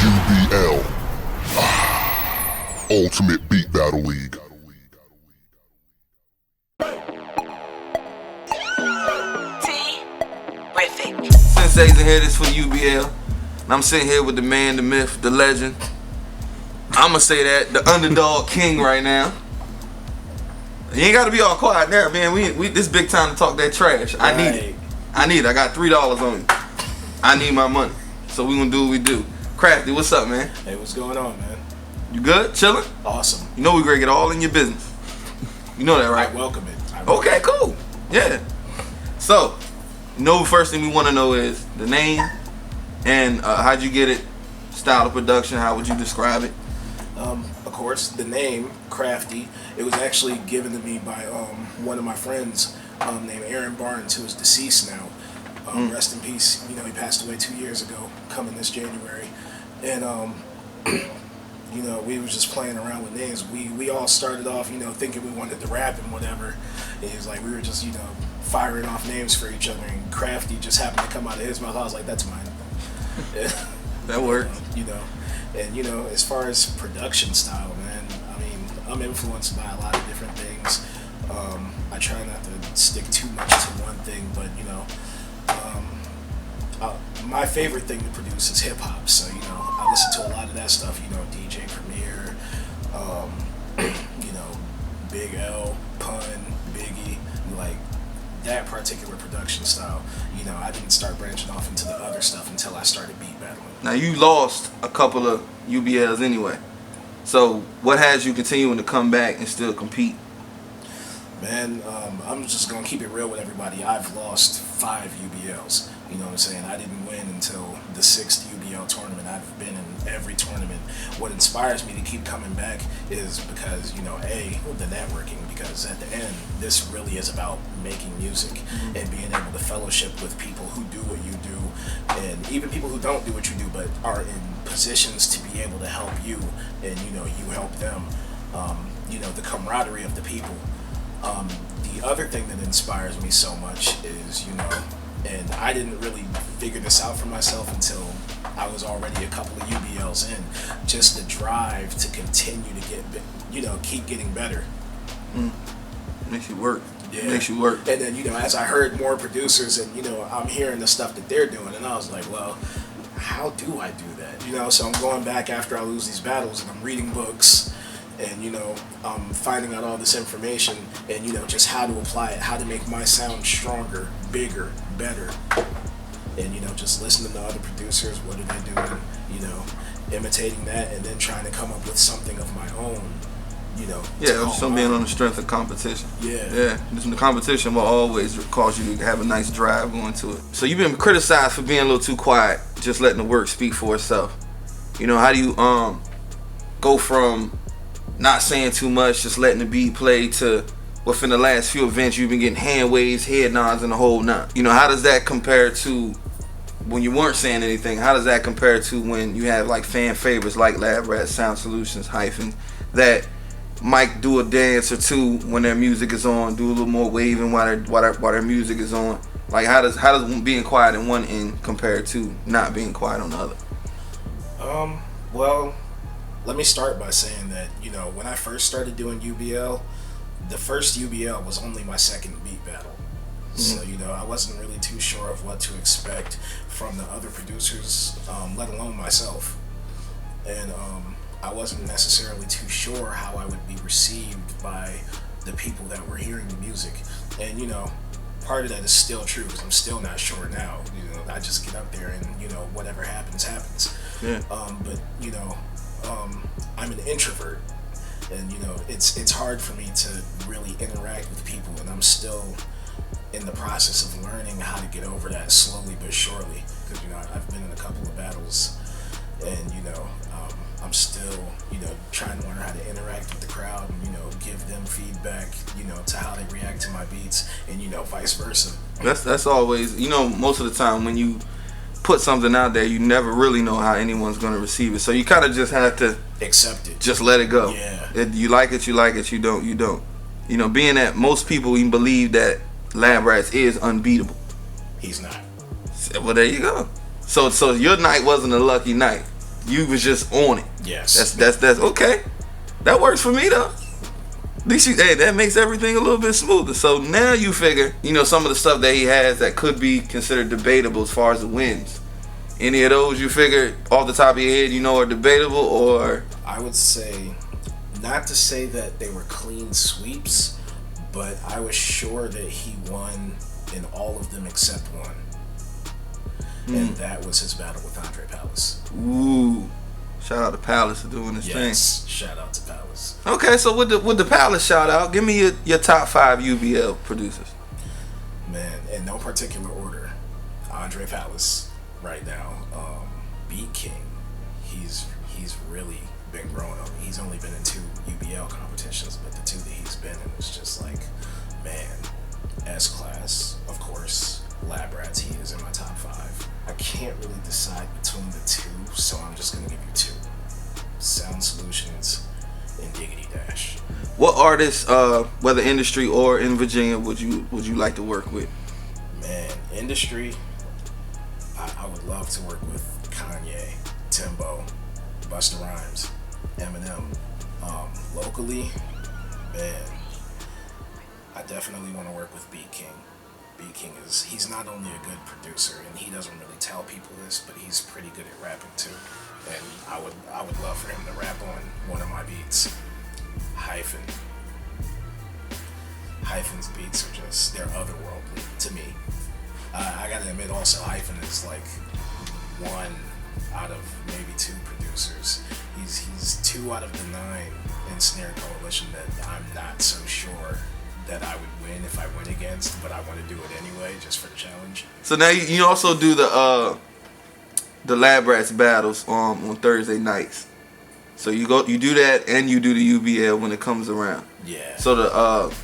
UBL, Ultimate Beat Battle League. Sensei's in here, this for UBL. And I'm sitting here with the man, the myth, the legend. I'ma say that, the underdog king right now. You ain't gotta be all quiet there, man. We this big time to talk that trash. I need it. I got $3 on you. I need my money. So we gonna do what we do. Crafty, what's up, man? Hey, what's going on, man? You good? Chilling? Awesome. You know we gonna get all in your business. You know that, right? I welcome it. Okay, cool. Yeah. So, first thing we want to know is the name and how'd you get it, style of production, how would you describe it? Of course, the name, Crafty, it was actually given to me by one of my friends named Aaron Barnes, who is deceased now. Rest in peace. You know, he passed away 2 years ago, coming this January. And, you know, we was just playing around with names. We all started off, you know, thinking we wanted to rap and whatever. And it was like we were just, you know, firing off names for each other. And Crafty just happened to come out of his mouth. I was like, that's mine. That worked. You know, and, you know, as far as production style, man, I mean, I'm influenced by a lot of different things. I try not to stick too much to one thing, but, you know, my favorite thing to produce is hip hop. So, you know, I listen to a lot of that stuff, you know, DJ Premier, you know, Big L, Pun, Biggie, like that particular production style. You know, I didn't start branching off into the other stuff until I started beat battling. Now you lost a couple of UBLs anyway. So what has you continuing to come back and still compete? Man, I'm just going to keep it real with everybody. I've lost 5 UBLs. You know what I'm saying? I didn't win until the 6th UBL tournament. I've been in every tournament. What inspires me to keep coming back is because, you know, the networking, because at the end, this really is about making music and being able to fellowship with people who do what you do, and even people who don't do what you do but are in positions to be able to help you, and, you know, you help them. You know, the camaraderie of the people. The other thing that inspires me so much is, you know, and I didn't really figure this out for myself until I was already a couple of UBLs in, just the drive to continue to get, you know, keep getting better. Makes you work. Yeah. Makes you work. And then, you know, as I heard more producers and, you know, I'm hearing the stuff that they're doing, and I was like, well, how do I do that? You know, so I'm going back after I lose these battles and I'm reading books. And, you know, finding out all this information and, you know, just how to apply it, how to make my sound stronger, bigger, better. And, you know, just listening to other producers, what are they doing, you know, imitating that and then trying to come up with something of my own, you know. Yeah, just being on the strength of competition. Yeah. Yeah, the competition will always cause you to have a nice drive going to it. So you've been criticized for being a little too quiet, just letting the work speak for itself. You know, how do you go from not saying too much, just letting the beat play, to within the last few events you've been getting hand waves, head nods, and the whole nine? You know, how does that compare to when you weren't saying anything? How does that compare to when you have like fan favorites like Lab Rat, Sound Solutions, Hyphen, that might do a dance or two when their music is on, do a little more waving while their music is on? Like, how does being quiet in one end compare to not being quiet on the other? Well, let me start by saying that, you know, when I first started doing UBL, the first UBL was only my second beat battle. So, you know, I wasn't really too sure of what to expect from the other producers, let alone myself. And I wasn't necessarily too sure how I would be received by the people that were hearing the music. And, you know, part of that is still true, because I'm still not sure now. You know, I just get up there and, you know, whatever happens, happens. Yeah. But, you know, I'm an introvert, and, you know, it's hard for me to really interact with people, and I'm still in the process of learning how to get over that slowly but surely, because, you know, I've been in a couple of battles, and, you know, I'm still, you know, trying to learn how to interact with the crowd and, you know, give them feedback, you know, to how they react to my beats, and, you know, vice versa. That's always, you know, most of the time when you put something out there, you never really know how anyone's going to receive it. So you kind of just have to accept it. Just let it go. Yeah. You like it, you like it. You don't, you don't. You know, being that most people even believe that Lab Rats is unbeatable. He's not. Well, there you go. So your night wasn't a lucky night. You was just on it. Yes. That's okay. That works for me though. At least that makes everything a little bit smoother. So now you figure, some of the stuff that he has that could be considered debatable as far as the wins. Any of those you figure off the top of your head, are debatable, or? I would say, not to say that they were clean sweeps, but I was sure that he won in all of them except one. And that was his battle with Andre Palace. Ooh. Shout out to Palace for doing this thing. Yes, shout out to Palace. Okay, so with the Palace shout out, give me your top 5 UBL producers. Man, in no particular order, Andre Palace right now. Beat King, he's really been growing on me. He's only been in 2 UBL competitions, but the 2 that he's been in was just like, man, S-Class, of course, Lab Rats, he is in my top 5. I can't really decide between the 2, so I'm just gonna give you 2. Sound Solutions and Diggity Dash. What artists, whether industry or in Virginia, would you like to work with? Man, industry, I would love to work with Kanye, Timbo, Busta Rhymes, Eminem. Locally, man, I definitely want to work with Beat King. Beat King he's not only a good producer, and he doesn't really tell people this, but he's pretty good at rapping too. And I would love for him to rap on one of my beats. Hyphen's beats are just, they're otherworldly to me. I gotta admit also, Hyphen is like one out of maybe 2 producers. He's 2 out of the 9 in Snare Coalition that I'm not so sure that I would win if I went against, but I want to do it anyway just for the challenge. So now you also do the Lab Rats battles on Thursday nights. So you do that and you do the UBL when it comes around. Yeah. So the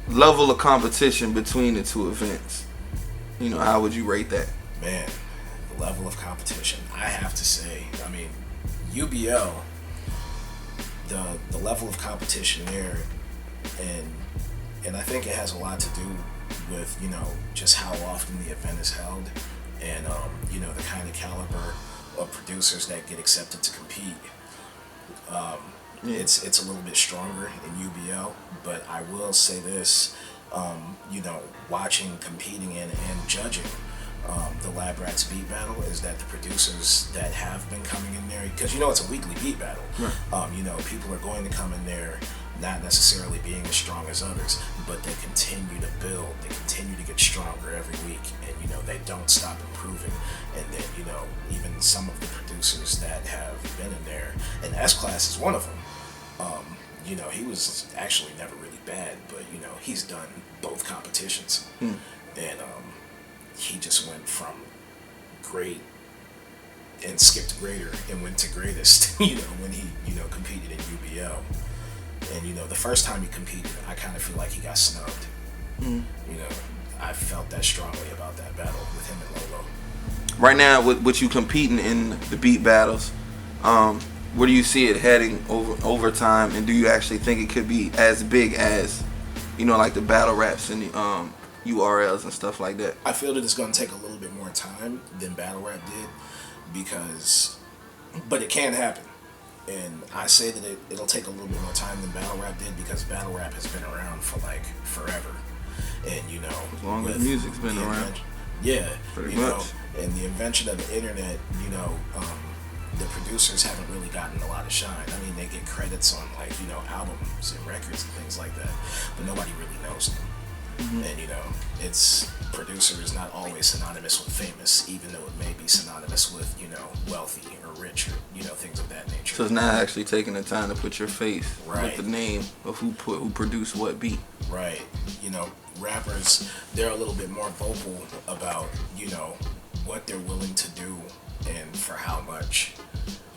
level of competition between the 2 events, how would you rate that? Man, the level of competition, I have to say, I mean, UBL, the level of competition there, and I think it has a lot to do with, just how often the event is held, and, the kind of caliber of producers that get accepted to compete. It's a little bit stronger in UBL, but I will say this, watching, competing in, and judging the Lab Rats beat battle is that the producers that have been coming in there, because it's a weekly beat battle, right. People are going to come in there not necessarily being as strong as others, but they continue to build, they continue to get stronger every week, and they don't stop improving. And then even some of the producers that have been in there, and S-Class is one of them. He was actually never really bad, but he's done both competitions, and he just went from great and skipped greater and went to greatest. When he competed in UBL, and the first time he competed, I kind of feel like he got snubbed. I felt that strongly about that battle with him and Lolo. Right now, with you competing in the beat battles, where do you see it heading over time, and do you actually think it could be as big as, like the battle raps and the URLs and stuff like that? I feel that it's going to take a little bit more time than battle rap did, but it can happen. And I say that it'll take a little bit more time than battle rap did because battle rap has been around for like forever. And as long as music's been around. Yeah, pretty much. And the invention of the internet, the producers haven't really gotten a lot of shine. I mean, they get credits on albums and records and things like that, but nobody really knows them. And it's producer is not always synonymous with famous, even though it may be synonymous with wealthy or rich or things of that nature. So it's not actually taking the time to put your face right. with the name of who produced what beat. Right. Rappers, they're a little bit more vocal about what they're willing to do and for how much.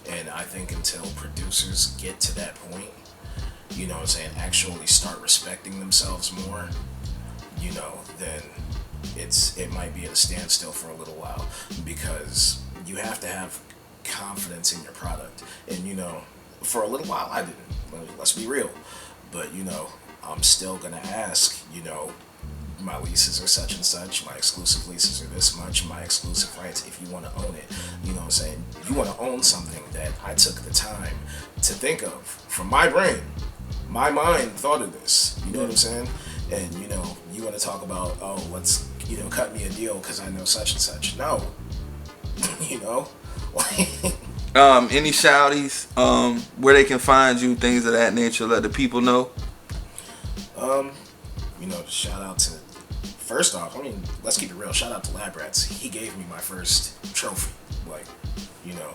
And I think until producers get to that point, actually start respecting themselves more, then it might be at a standstill for a little while, because you have to have confidence in your product. And for a little while I didn't. Let's be real. But I'm still gonna ask, my leases are such and such, my exclusive leases are this much, my exclusive rights, if you want to own it. You know what I'm saying? You want to own something that I took the time to think of from my brain. My mind thought of this. You know what I'm saying? And, you know, you want to talk about, oh, let's, you know, cut me a deal because I know such and such. No. You know? Any shouties, where they can find you, things of that nature, let the people know. You know, shout out to, first off, I mean, let's keep it real. Shout out to Lab Rats. He gave me my first trophy. Like, you know,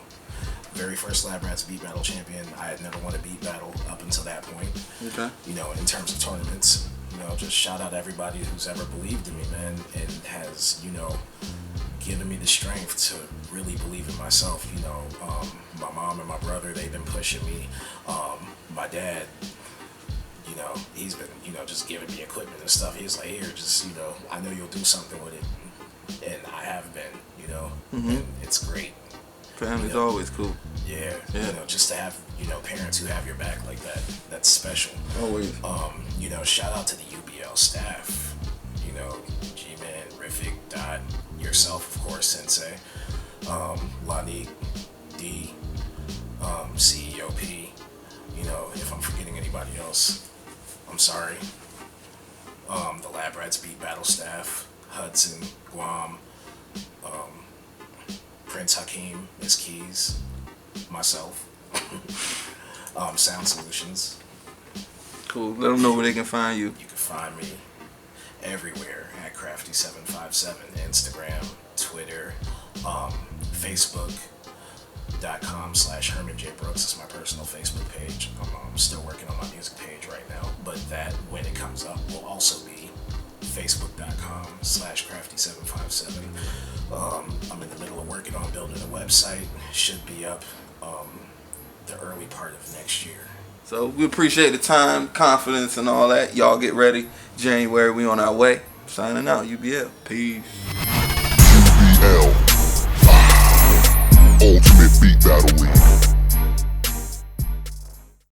very first Lab Rats beat battle champion. I had never won a beat battle up until that point. Okay. You know, in terms of tournaments, you know, just shout out everybody who's ever believed in me, man, and has, you know, given me the strength to really believe in myself. You know, my mom and my brother, they've been pushing me. My dad, you know, he's been, you know, just giving me equipment and stuff. He's like, here, just, you know, I know you'll do something with it. And I have been, you know, and it's great. Family's You know, always cool. Yeah, Yeah. you know, just to have, you know, parents who have your back like that, that's special. Always. You know, shout out to the UBL staff, you know, G-Man, Riffic, Dot, yourself, of course, Sensei, Lani, D, CEOP, you know, if I'm forgetting anybody else, I'm sorry. The Lab Rats Beat Battle staff, Hudson, Guam, Prince Hakeem, Miss Keys, myself, Sound Solutions. Cool. Let them know where they can find you. You can find me everywhere at Crafty757, Instagram, Twitter, Facebook.com/Herman J. Brooks is my personal Facebook page. I'm still working on my music page right now, but that, when it comes up, will also be Facebook.com/Crafty757. I'm in the middle of working on building a website. Should be up the early part of next year. So we appreciate the time, confidence, and all that. Y'all get ready. January, we on our way. Signing out, UBL. Peace. UBL. Ultimate Beat Battle League.